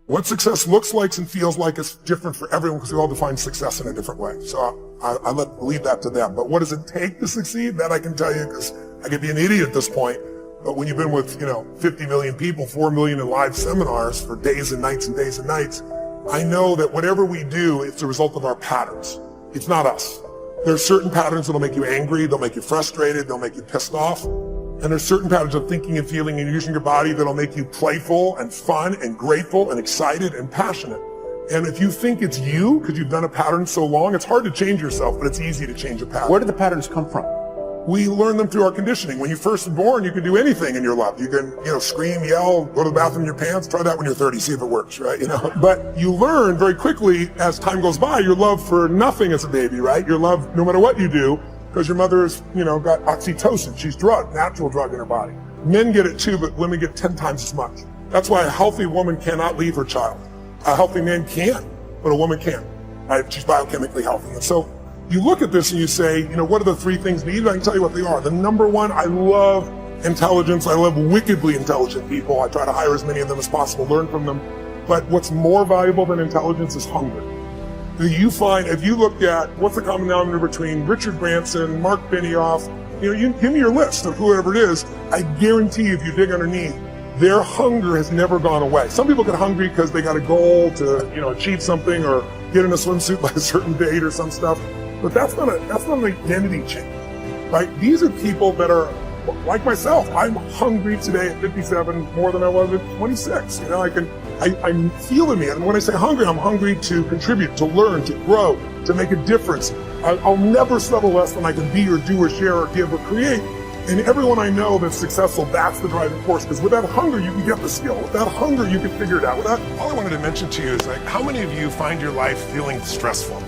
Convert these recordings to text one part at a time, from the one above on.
What success looks like and feels like is different for everyone because we all define success in a different way. So I leave that to them. But what does it take to succeed? That I can tell you because I could be an idiot at this point. But when you've been with, 50 million people, 4 million in live seminars for days and nights and days and nights, I know that whatever we do, it's a result of our patterns. It's not us. There's certain patterns that'll make you angry, they'll make you frustrated, they'll make you pissed off. And there's certain patterns of thinking and feeling and using your body that'll make you playful and fun and grateful and excited and passionate. And if you think it's you, because you've done a pattern so long, it's hard to change yourself, but it's easy to change a pattern. Where do the patterns come from? We learn them through our conditioning. When you're first born, you can do anything in your life. You can, scream, yell, go to the bathroom in your pants. Try that when you're 30, see if it works, right? But you learn very quickly as time goes by, your love for nothing as a baby, right? Your love, no matter what you do, because your mother has, got oxytocin. She's natural drug in her body. Men get it too, but women get 10 times as much. That's why a healthy woman cannot leave her child. A healthy man can, but a woman can't. Right? She's biochemically healthy. And so you look at this and you say, what are the 3 things needed? I can tell you what they are. The number one, I love intelligence. I love wickedly intelligent people. I try to hire as many of them as possible, learn from them. But what's more valuable than intelligence is hunger. You find, if you look at what's the common denominator between Richard Branson, Mark Benioff, you give me your list of whoever it is, I guarantee if you dig underneath, their hunger has never gone away. Some people get hungry because they got a goal to, achieve something or get in a swimsuit by a certain date or some stuff. But that's not an identity change, right? These are people that are like myself. I'm hungry today at 57 more than I was at 26. I feel in me. And when I say hungry, I'm hungry to contribute, to learn, to grow, to make a difference. I'll never settle less than I can be or do or share or give or create. And everyone I know that's successful, that's the driving force. Because with that hunger, you can get the skill. With that hunger, you can figure it out. All I wanted to mention to you is how many of you find your life feeling stressful?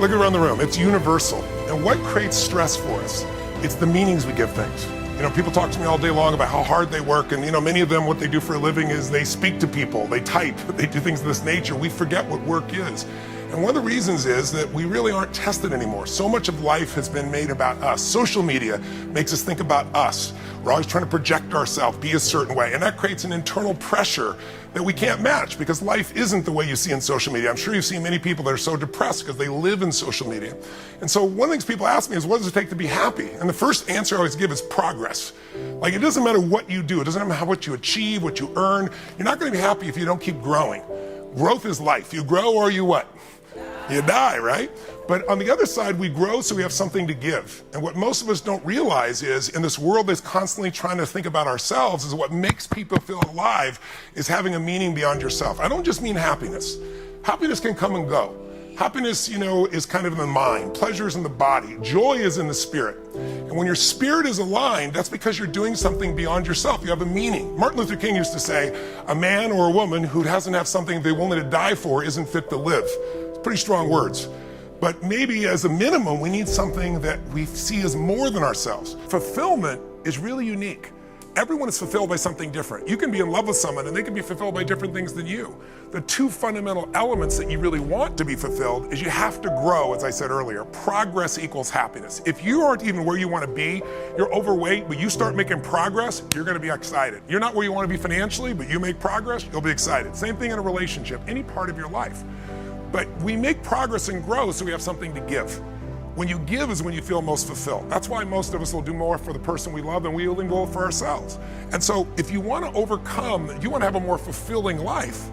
Look around the room. It's universal. And what creates stress for us? It's the meanings we give things. People talk to me all day long about how hard they work, and many of them, what they do for a living is they speak to people, they type, they do things of this nature. We forget what work is. And one of the reasons is that we really aren't tested anymore. So much of life has been made about us. Social media makes us think about us. We're always trying to project ourselves, be a certain way, and that creates an internal pressure that we can't match because life isn't the way you see in social media. I'm sure you've seen many people that are so depressed because they live in social media. And so one of the things people ask me is, what does it take to be happy? And the first answer I always give is progress. It doesn't matter what you do. It doesn't matter what you achieve, what you earn. You're not going to be happy if you don't keep growing. Growth is life. You grow or you what? You die, right? But on the other side, we grow so we have something to give. And what most of us don't realize is in this world that's constantly trying to think about ourselves is what makes people feel alive is having a meaning beyond yourself. I don't just mean happiness. Happiness can come and go. Happiness, is kind of in the mind. Pleasure is in the body. Joy is in the spirit. And when your spirit is aligned, that's because you're doing something beyond yourself. You have a meaning. Martin Luther King used to say, a man or a woman who doesn't have something they're willing to die for isn't fit to live. It's pretty strong words. But maybe as a minimum, we need something that we see as more than ourselves. Fulfillment is really unique. Everyone is fulfilled by something different. You can be in love with someone and they can be fulfilled by different things than you. The 2 fundamental elements that you really want to be fulfilled is you have to grow, as I said earlier. Progress equals happiness. If you aren't even where you want to be, you're overweight, but you start making progress, you're going to be excited. You're not where you want to be financially, but you make progress, you'll be excited. Same thing in a relationship, any part of your life. But we make progress and grow so we have something to give. When you give is when you feel most fulfilled. That's why most of us will do more for the person we love than we will do for ourselves. And so if you want to overcome, you want to have a more fulfilling life,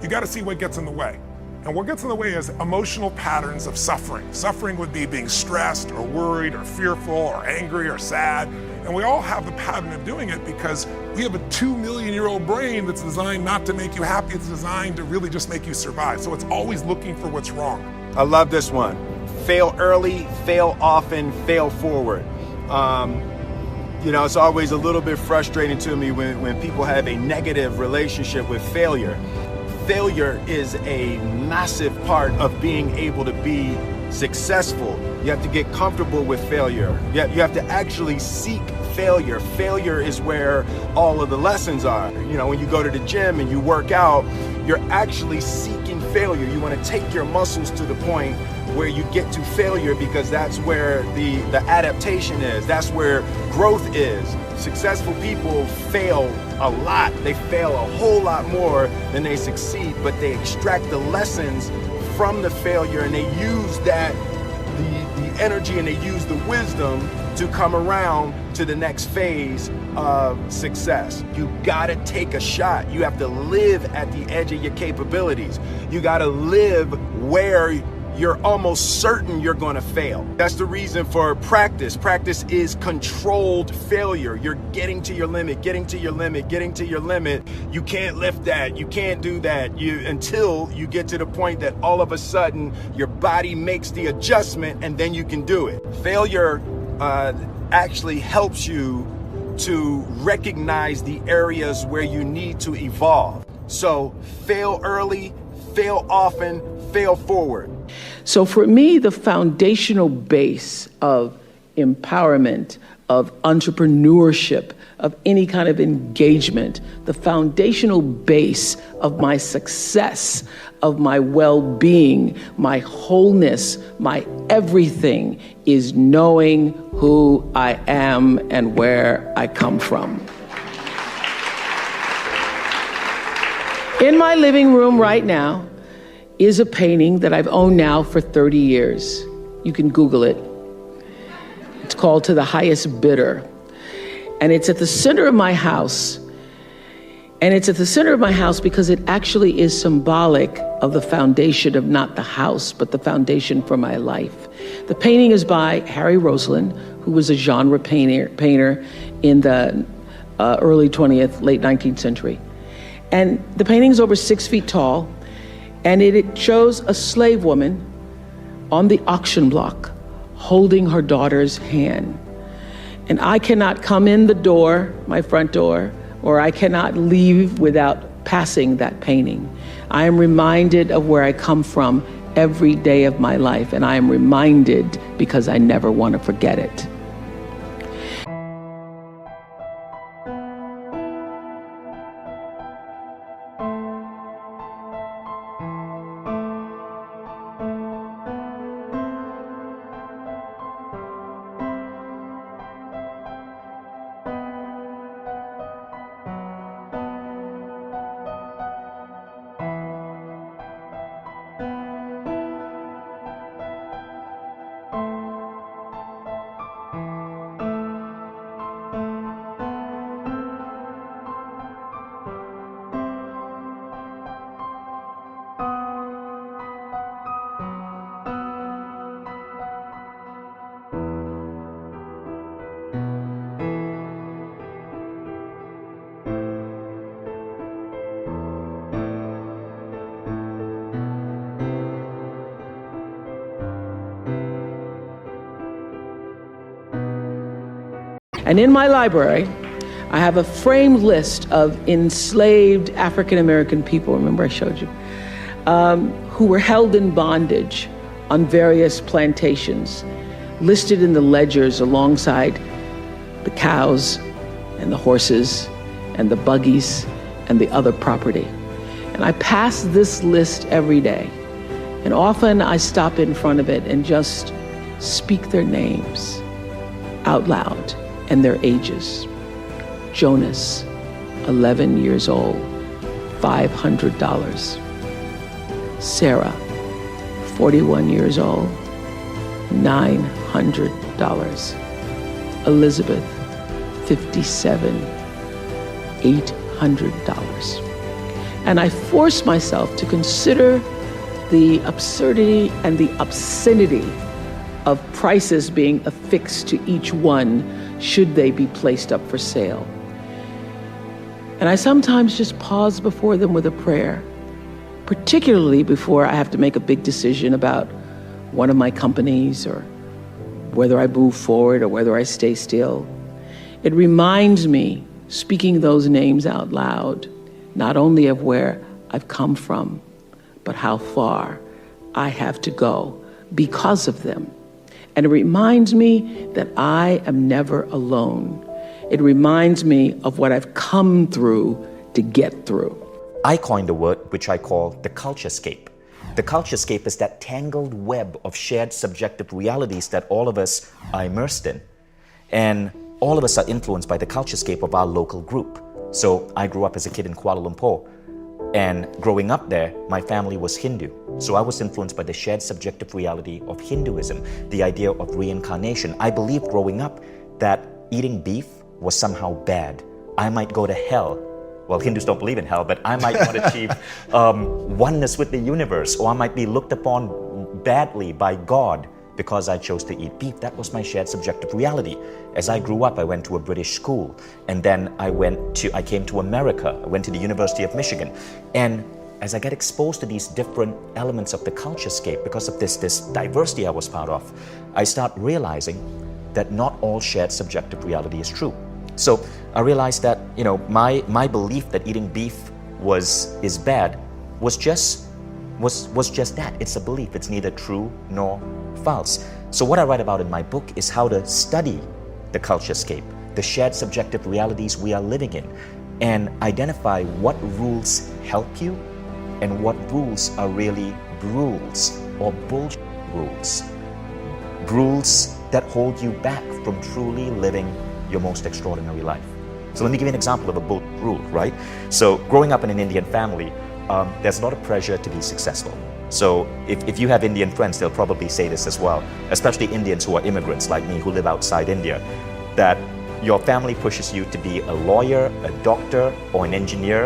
you got to see what gets in the way. And what gets in the way is emotional patterns of suffering. Suffering would be being stressed or worried or fearful or angry or sad. And we all have the pattern of doing it because we have a 2-million-year-old brain that's designed not to make you happy. It's designed to really just make you survive. So it's always looking for what's wrong. I love this one. Fail early, fail often, fail forward. It's always a little bit frustrating to me when people have a negative relationship with failure. Failure is a massive part of being able to be successful. You have to get comfortable with failure. You have to actually seek failure. Failure is where all of the lessons are. When you go to the gym and you work out, you're actually seeking failure. You want to take your muscles to the point where you get to failure, because that's where the adaptation is. That's where growth is. Successful people fail a lot. They fail a whole lot more than they succeed, but they extract the lessons from the failure, and they use that, the energy, and they use the wisdom to come around to the next phase of success. You gotta take a shot. You have to live at the edge of your capabilities. You gotta live where you're almost certain you're gonna fail. That's the reason for practice. Practice is controlled failure. You're getting to your limit, getting to your limit, getting to your limit. You can't lift that, you can't do that, until you get to the point that all of a sudden your body makes the adjustment, and then you can do it. Failure actually helps you to recognize the areas where you need to evolve. So fail early, fail often, fail forward. So for me, the foundational base of empowerment, of entrepreneurship, of any kind of engagement, the foundational base of my success, of my well-being, my wholeness, my everything is knowing who I am and where I come from. In my living room right now is a painting that I've owned now for 30 years. You can Google it. It's called To the Highest Bidder. And it's at the center of my house. And it's at the center of my house because it actually is symbolic of the foundation of not the house, but the foundation for my life. The painting is by Harry Roseland, who was a genre painter in the early 20th, late 19th century. And the painting is over 6 feet tall, and it shows a slave woman on the auction block holding her daughter's hand. And I cannot come in the door, my front door, or I cannot leave without passing that painting. I am reminded of where I come from every day of my life, and I am reminded because I never want to forget it. And in my library, I have a framed list of enslaved African-American people, remember I showed you, who were held in bondage on various plantations, listed in the ledgers alongside the cows and the horses and the buggies and the other property. And I pass this list every day. And often I stop in front of it and just speak their names out loud and their ages. Jonas, 11 years old, $500. Sarah, 41 years old, $900. Elizabeth, 57, $800. And I force myself to consider the absurdity and the obscenity of prices being affixed to each one should they be placed up for sale. And I sometimes just pause before them with a prayer, particularly before I have to make a big decision about one of my companies or whether I move forward or whether I stay still. It reminds me, speaking those names out loud, not only of where I've come from, but how far I have to go because of them. And it reminds me that I am never alone. It reminds me of what I've come through to get through. I coined a word which I call the culturescape. The culturescape is that tangled web of shared subjective realities that all of us are immersed in. And all of us are influenced by the culturescape of our local group. So I grew up as a kid in Kuala Lumpur, and growing up there, my family was Hindu. So I was influenced by the shared subjective reality of Hinduism, the idea of reincarnation. I believed growing up that eating beef was somehow bad. I might go to hell. Well, Hindus don't believe in hell, but I might not achieve oneness with the universe, or I might be looked upon badly by God because I chose to eat beef. That was my shared subjective reality. As I grew up, I went to a British school, and then I came to America. I went to the University of Michigan. And as I got exposed to these different elements of the culturescape, because of this diversity I was part of, I start realizing that not all shared subjective reality is true. So I realized that, my belief that eating beef is bad was just that. It's a belief. It's neither true nor false. So what I write about in my book is how to study the culturescape, the shared subjective realities we are living in, and identify what rules help you and what rules are really rules or bullshit rules. Rules that hold you back from truly living your most extraordinary life. So let me give you an example of a bullshit rule, right? So growing up in an Indian family, there's a lot of pressure to be successful. So if you have Indian friends, they'll probably say this as well, especially Indians who are immigrants like me who live outside India, that your family pushes you to be a lawyer, a doctor, or an engineer.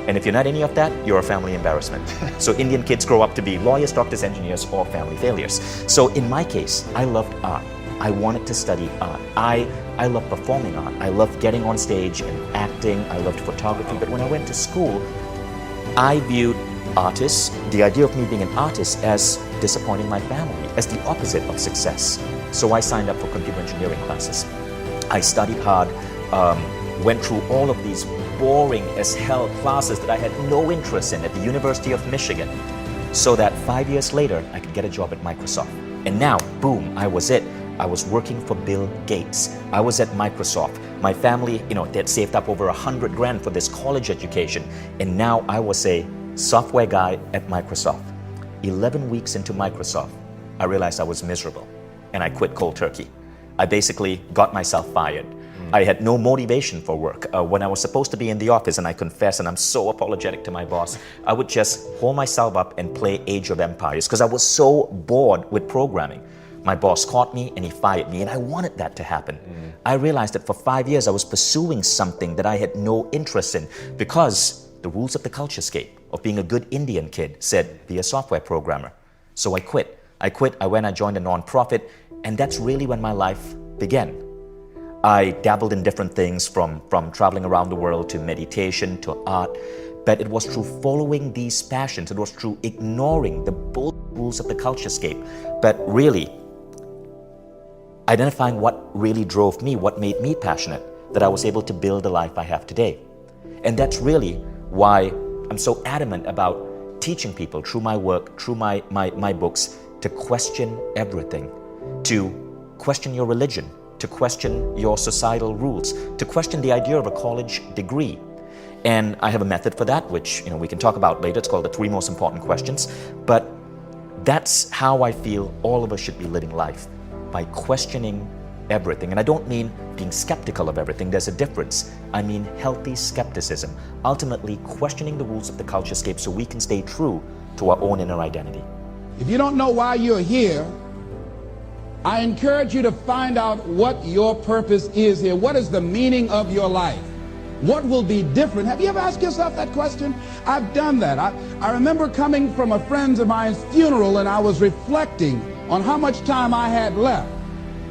And if you're not any of that, you're a family embarrassment. So Indian kids grow up to be lawyers, doctors, engineers, or family failures. So in my case, I loved art. I wanted to study art. I love performing art. I loved getting on stage and acting. I loved photography. But when I went to school, I viewed artists, the idea of me being an artist, as disappointing my family, as the opposite of success. So I signed up for computer engineering classes. I studied hard, went through all of these boring as hell classes that I had no interest in at the University of Michigan, so that 5 years later, I could get a job at Microsoft. And now, boom, I was it. I was working for Bill Gates. I was at Microsoft. My family, they had saved up over $100 grand for this college education. And now I was a software guy at Microsoft. 11 weeks into Microsoft, I realized I was miserable and I quit cold turkey. I basically got myself fired. I had no motivation for work. When I was supposed to be in the office, and I confess, and I'm so apologetic to my boss, I would just hold myself up and play Age of Empires because I was so bored with programming. My boss caught me and he fired me, and I wanted that to happen. I realized that for 5 years I was pursuing something that I had no interest in because the rules of the culturescape of being a good Indian kid said, be a software programmer. So I quit. I joined a nonprofit, and that's really when my life began. I dabbled in different things from traveling around the world to meditation to art, but it was through following these passions, it was through ignoring the bold rules of the culturescape, but really identifying what really drove me, what made me passionate, that I was able to build the life I have today. And that's really why I'm so adamant about teaching people through my work, through my books, to question everything, to question your religion, to question your societal rules, to question the idea of a college degree. And I have a method for that, which we can talk about later. It's called the 3 most important questions. But that's how I feel all of us should be living life, by questioning everything. And I don't mean being skeptical of everything. There's a difference. I mean healthy skepticism, ultimately questioning the rules of the culturescape so we can stay true to our own inner identity. If you don't know why you're here, I encourage you to find out what your purpose is here. What is the meaning of your life? What will be different? Have you ever asked yourself that question? I've done that. I remember coming from a friend of mine's funeral, and I was reflecting on how much time I had left.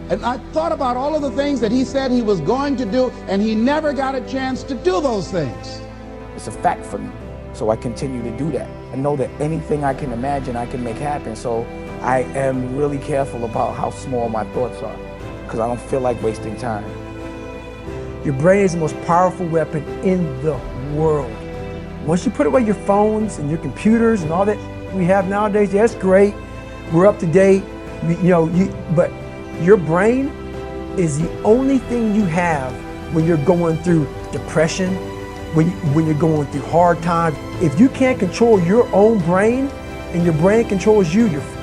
And I thought about all of the things that he said he was going to do, and he never got a chance to do those things. It's a fact for me. So I continue to do that. I know that anything I can imagine, I can make happen. So I am really careful about how small my thoughts are, because I don't feel like wasting time. Your brain is the most powerful weapon in the world. Once you put away your phones and your computers and all that we have nowadays, that's great. We're up to date, but your brain is the only thing you have when you're going through depression, when you're going through hard times. If you can't control your own brain, and your brain controls you.